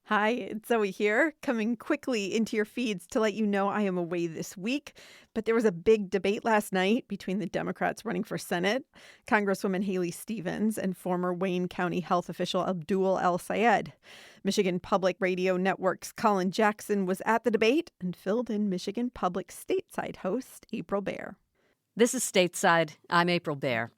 Hi, it's Zoe here, coming quickly into your feeds to let you know I am away this week. But there was a big debate last night between the Democrats running for Senate, Congresswoman Haley Stevens, and former Wayne County health official Abdul El-Sayed. Michigan Public Radio Network's Colin Jackson was at the debate and filled in Michigan Public stateside host April Baer. This is Stateside. I'm April Baer.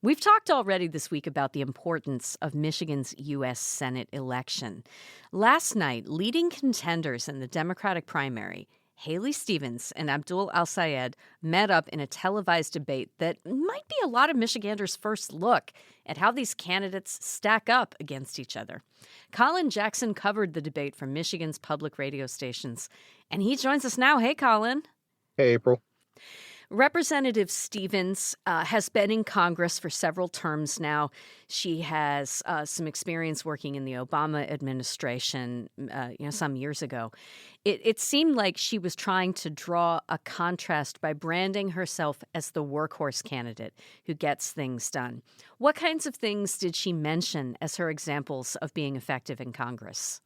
We've talked already this week about the importance of Michigan's U.S. Senate election. Last night, leading contenders in the Democratic primary, Haley Stevens and Abdul El-Sayed, met up in a televised debate that might be a lot of Michiganders' first look at how these candidates stack up against each other. Colin Jackson covered the debate for Michigan's public radio stations, and he joins us now. Hey, Colin. Hey, April. Representative Stevens has been in Congress for several terms now. She has some experience working in the Obama administration, some years ago. It seemed like she was trying to draw a contrast by branding herself as the workhorse candidate who gets things done. What kinds of things did she mention as her examples of being effective in Congress?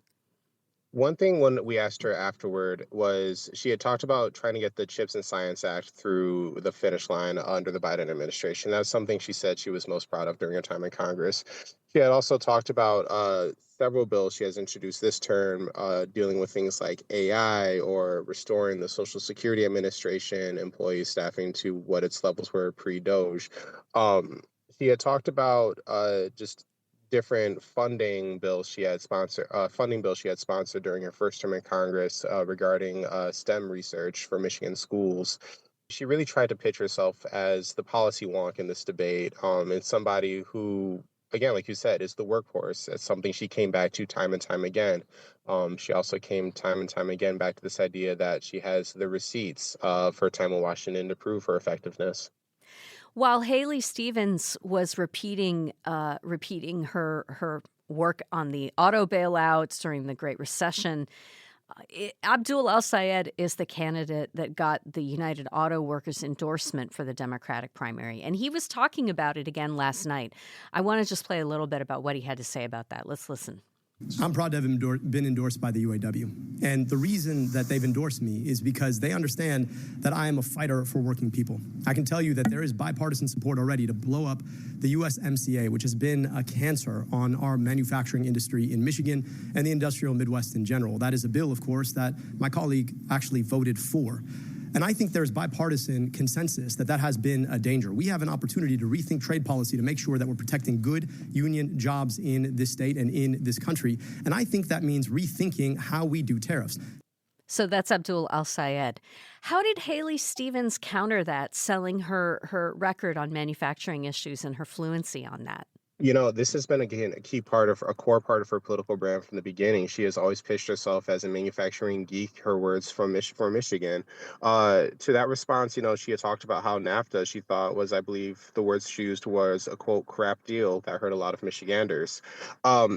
One thing when we asked her afterward was she had talked about trying to get the CHIPS and Science Act through the finish line under the Biden administration. That's something she said she was most proud of during her time in Congress. She had also talked about several bills she has introduced this term dealing with things like AI or restoring the Social Security Administration employee staffing to what its levels were pre-Doge. She had talked about just different funding bills she had sponsored during her first term in Congress regarding STEM research for Michigan schools. She really tried to pitch herself as the policy wonk in this debate, and somebody who, again, like you said, is the workhorse. It's something she came back to time and time again. She also came time and time again back to this idea that she has the receipts of her time in Washington to prove her effectiveness. While Haley Stevens was repeating her work on the auto bailouts during the Great Recession, Abdul El-Sayed is the candidate that got the United Auto Workers endorsement for the Democratic primary, and he was talking about it again last night. I want to just play a little bit about what he had to say about that. Let's listen. I'm proud to have been endorsed by the UAW. And the reason that they've endorsed me is because they understand that I am a fighter for working people. I can tell you that there is bipartisan support already to blow up the USMCA, which has been a cancer on our manufacturing industry in Michigan and the industrial Midwest in general. That is a bill, of course, that my colleague actually voted for. And I think there's bipartisan consensus that has been a danger. We have an opportunity to rethink trade policy to make sure that we're protecting good union jobs in this state and in this country. And I think that means rethinking how we do tariffs. So that's Abdul El-Sayed. How did Haley Stevens counter that, selling her record on manufacturing issues and her fluency on that? You know, this has been, again, a core part of her political brand from the beginning. She has always pitched herself as a manufacturing geek, her words from Michigan. To that response, she had talked about how NAFTA, she thought was, I believe the words she used was a, quote, crap deal that hurt a lot of Michiganders.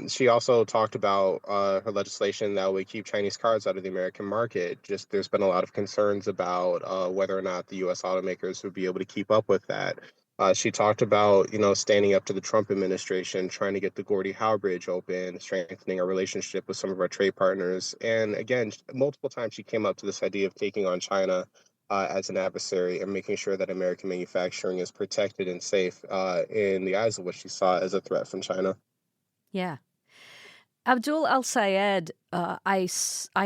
She also talked about her legislation that would keep Chinese cars out of the American market. There's been a lot of concerns about whether or not the U.S. automakers would be able to keep up with that. She talked about, standing up to the Trump administration, trying to get the Gordie Howe Bridge open, strengthening our relationship with some of our trade partners. And again, multiple times she came up to this idea of taking on China as an adversary and making sure that American manufacturing is protected and safe in the eyes of what she saw as a threat from China. Yeah. Abdul El-Sayed, I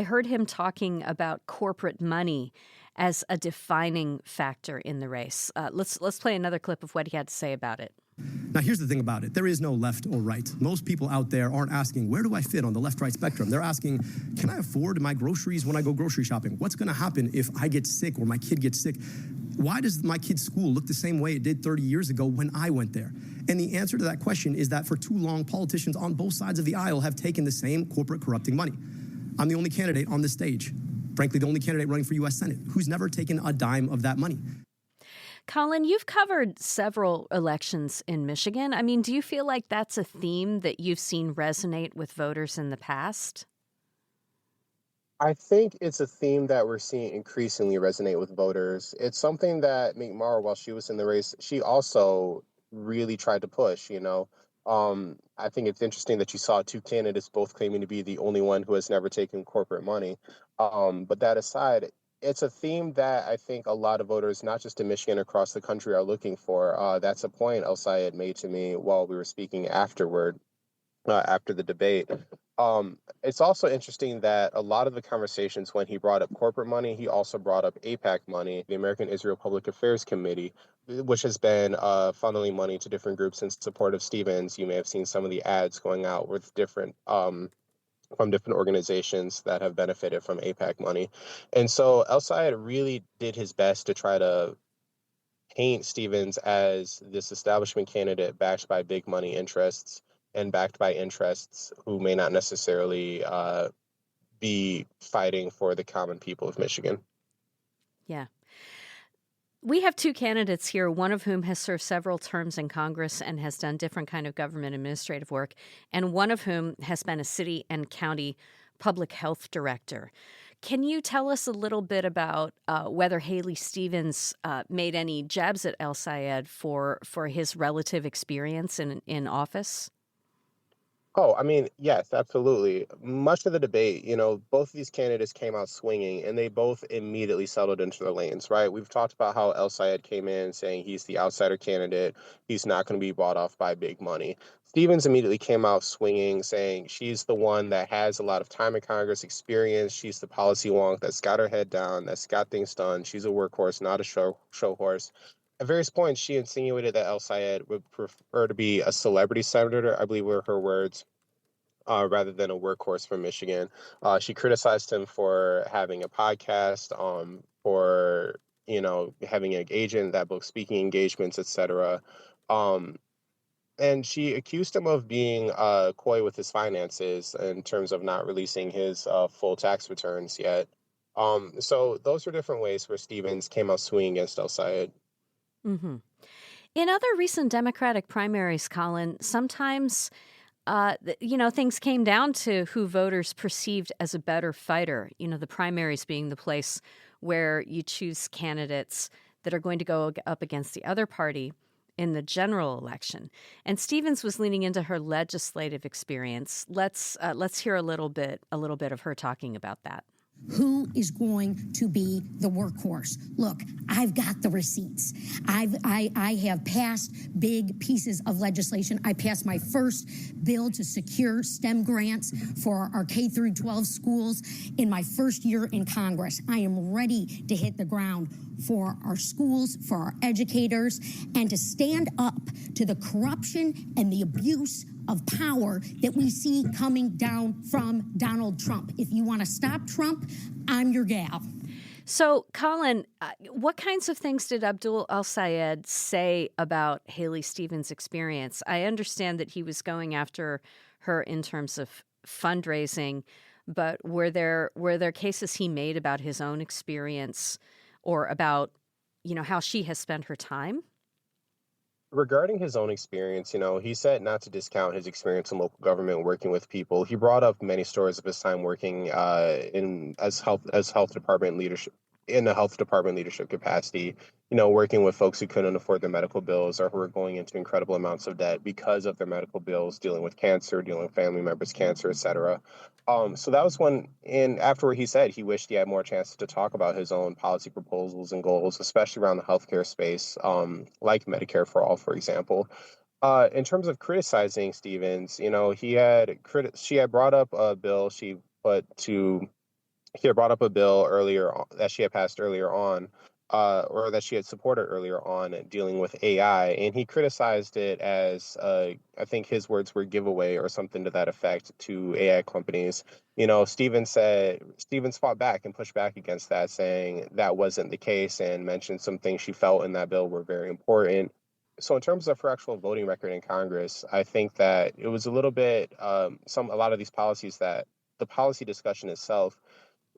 heard him talking about corporate money as a defining factor in the race. Let's play another clip of what he had to say about it. Now, here's the thing about it. There is no left or right. Most people out there aren't asking, where do I fit on the left-right spectrum? They're asking, can I afford my groceries when I go grocery shopping? What's going to happen if I get sick or my kid gets sick? Why does my kid's school look the same way it did 30 years ago when I went there? And the answer to that question is that for too long, politicians on both sides of the aisle have taken the same corporate corrupting money. I'm the only candidate on this stage, frankly, the only candidate running for U.S. Senate, who's never taken a dime of that money. Colin, you've covered several elections in Michigan. I mean, do you feel like that's a theme that you've seen resonate with voters in the past? I think it's a theme that we're seeing increasingly resonate with voters. It's something that McMorrow, while she was in the race, she also really tried to push. I think it's interesting that you saw two candidates both claiming to be the only one who has never taken corporate money. But that aside, it's a theme that I think a lot of voters, not just in Michigan, across the country, are looking for. That's a point El-Sayed made to me while we were speaking after the debate. It's also interesting that a lot of the conversations when he brought up corporate money, he also brought up APAC money, the American Israel Public Affairs Committee, which has been funneling money to different groups in support of Stevens. You may have seen some of the ads going out with different from different organizations that have benefited from APAC money. And so El Sayed really did his best to try to paint Stevens as this establishment candidate backed by big money interests and backed by interests who may not necessarily be fighting for the common people of Michigan. Yeah. We have two candidates here, one of whom has served several terms in Congress and has done different kind of government administrative work, and one of whom has been a city and county public health director. Can you tell us a little bit about whether Haley Stevens made any jabs at El-Sayed for his relative experience in office? Oh, I mean, yes, absolutely. Much of the debate, both of these candidates came out swinging and they both immediately settled into their lanes, right? We've talked about how El Sayed came in saying he's the outsider candidate. He's not going to be bought off by big money. Stevens immediately came out swinging, saying she's the one that has a lot of time in Congress experience. She's the policy wonk that's got her head down, that's got things done. She's a workhorse, not a show horse. At various points, she insinuated that El Sayed would prefer to be a celebrity senator, I believe were her words, rather than a workhorse from Michigan. She criticized him for having a podcast, for having an agent that booked speaking engagements, etc. Um, and she accused him of being coy with his finances in terms of not releasing his full tax returns yet. So those were different ways where Stevens came out swinging against El Sayed. Mm-hmm. In other recent Democratic primaries, Colin, sometimes things came down to who voters perceived as a better fighter. The primaries being the place where you choose candidates that are going to go up against the other party in the general election. And Stevens was leaning into her legislative experience. Let's hear a little bit of her talking about that. Who is going to be the workhorse? Look, I've got the receipts. I have passed big pieces of legislation. I passed my first bill to secure STEM grants for our K through 12 schools in my first year in Congress. I am ready to hit the ground for our schools, for our educators, and to stand up to the corruption and the abuse of power that we see coming down from Donald Trump. If you want to stop Trump, I'm your gal. So, Colin, what kinds of things did Abdul El-Sayed say about Haley Stevens' experience? I understand that he was going after her in terms of fundraising, but were there cases he made about his own experience or about, how she has spent her time? Regarding his own experience, he said not to discount his experience in local government working with people. He brought up many stories of his time working as health department leadership in the health department leadership capacity, working with folks who couldn't afford their medical bills or who were going into incredible amounts of debt because of their medical bills, dealing with cancer, dealing with family members' cancer, etc. So that was one. And afterward, he said he wished he had more chances to talk about his own policy proposals and goals, especially around the healthcare space, like Medicare for All, for example. In terms of criticizing Stevens, she had brought up a bill she had brought up a bill that she had passed earlier on, or that she had supported earlier on, dealing with AI, and he criticized it as, I think his words were giveaway or something to that effect to AI companies. Stevens fought back and pushed back against that, saying that wasn't the case, and mentioned some things she felt in that bill were very important. So in terms of her actual voting record in Congress, I think that it was a little bit a lot of these policies that the policy discussion itself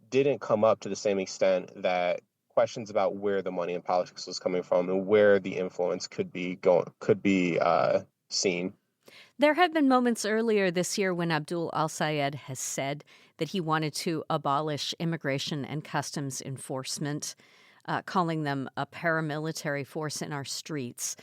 didn't come up to the same extent that questions about where the money in politics was coming from and where the influence could be seen. There have been moments earlier this year when Abdul El-Sayed has said that he wanted to abolish immigration and customs enforcement, calling them a paramilitary force in our streets.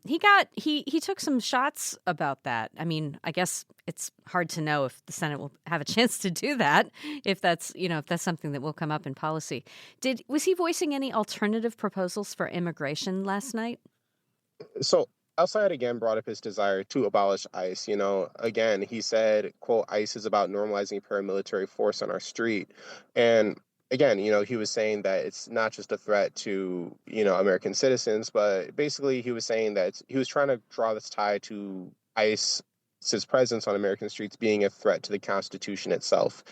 He took some shots about that. I mean, I guess it's hard to know if the Senate will have a chance to do that, if that's something that will come up in policy. Was he voicing any alternative proposals for immigration last night? So El-Sayed again brought up his desire to abolish ICE. Again, he said, quote, ICE is about normalizing paramilitary force on our street. And again, he was saying that it's not just a threat to, American citizens, but basically he was saying that he was trying to draw this tie to ICE's presence on American streets being a threat to the Constitution itself.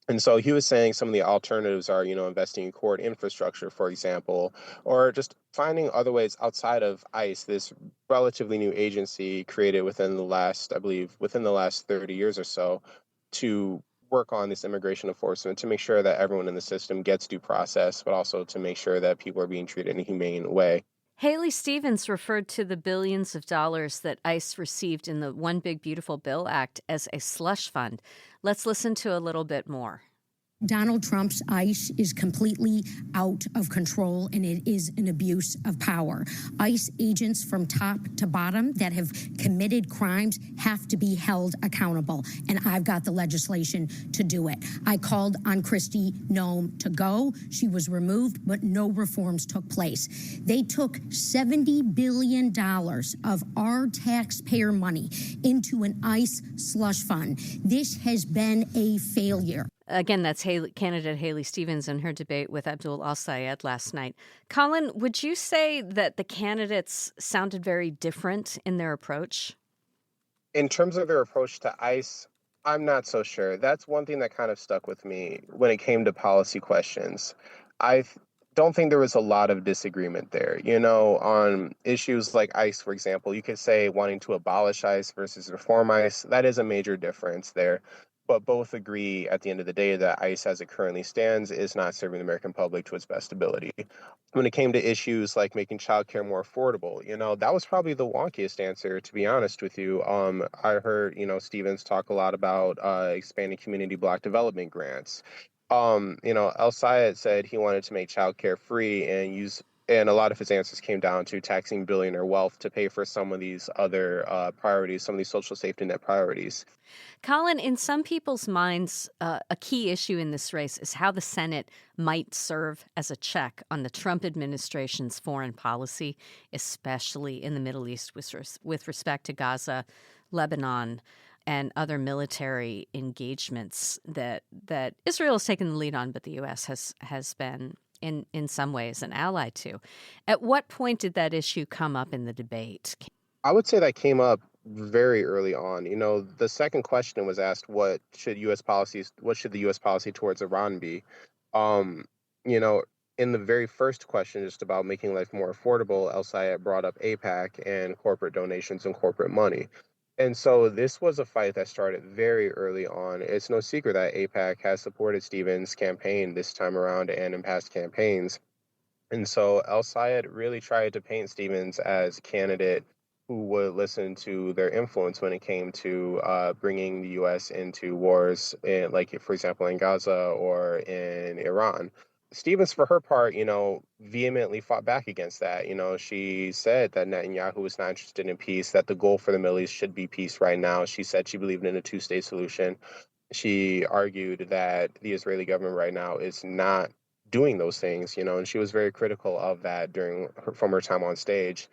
And so he was saying some of the alternatives are, investing in court infrastructure, for example, or just finding other ways outside of ICE, this relatively new agency created within the last 30 years or so, to work on this immigration enforcement to make sure that everyone in the system gets due process, but also to make sure that people are being treated in a humane way. Haley Stevens referred to the billions of dollars that ICE received in the One Big Beautiful Bill Act as a slush fund. Let's listen to a little bit more. Donald Trump's ICE is completely out of control, and it is an abuse of power. ICE agents from top to bottom that have committed crimes have to be held accountable, and I've got the legislation to do it. I called on Kristi Noem to go. She was removed, but no reforms took place. They took $70 billion of our taxpayer money into an ICE slush fund. This has been a failure. Again, that's candidate Haley Stevens in her debate with Abdul El-Sayed last night. Colin, would you say that the candidates sounded very different in their approach? In terms of their approach to ICE, I'm not so sure. That's one thing that kind of stuck with me when it came to policy questions. I don't think there was a lot of disagreement there. On issues like ICE, for example, you could say wanting to abolish ICE versus reform ICE. That is a major difference there. But both agree at the end of the day that ICE as it currently stands is not serving the American public to its best ability. When it came to issues like making childcare more affordable, that was probably the wonkiest answer, to be honest with you. I heard, Stevens talk a lot about expanding community block development grants. El-Sayed said he wanted to make childcare free and a lot of his answers came down to taxing billionaire wealth to pay for some of these other priorities, some of these social safety net priorities. Colin, in some people's minds, a key issue in this race is how the Senate might serve as a check on the Trump administration's foreign policy, especially in the Middle East with respect to Gaza, Lebanon, and other military engagements that Israel has taken the lead on, but the U.S. has been in some ways an ally to. At what point did that issue come up in the debate? I would say that came up very early on. The second question was asked, what should the U.S. policy towards Iran be? In the very first question, just about making life more affordable, El-Sayed brought up AIPAC and corporate donations and corporate money. And so this was a fight that started very early on. It's no secret that AIPAC has supported Stevens' campaign this time around and in past campaigns. And so El-Sayed really tried to paint Stevens as a candidate who would listen to their influence when it came to bringing the U.S. into wars, for example, in Gaza or in Iran. Stevens, for her part, vehemently fought back against that. She said that Netanyahu was not interested in peace, that the goal for the Middle East should be peace right now. She said she believed in a two-state solution. She argued that the Israeli government right now is not doing those things, and she was very critical of that from her time on stage.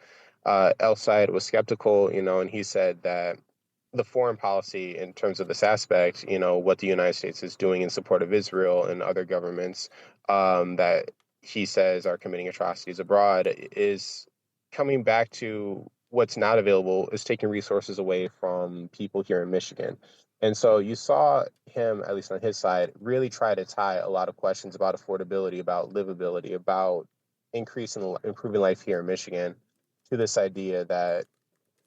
El-Sayed was skeptical, and he said that the foreign policy in terms of this aspect, what the United States is doing in support of Israel and other governments that he says are committing atrocities abroad is coming back to what's not available is taking resources away from people here in Michigan. And so you saw him, at least on his side, really try to tie a lot of questions about affordability, about livability, about improving life here in Michigan to this idea that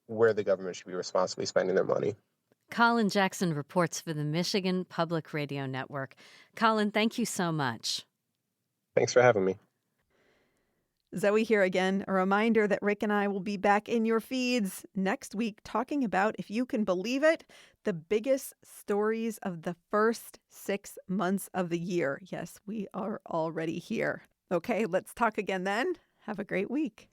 where the government should be responsibly spending their money. Colin Jackson reports for the Michigan Public Radio Network. Colin, thank you so much. Thanks for having me. Zoe here again. A reminder that Rick and I will be back in your feeds next week talking about, if you can believe it, the biggest stories of the first 6 months of the year. Yes, we are already here. Okay, let's talk again then. Have a great week.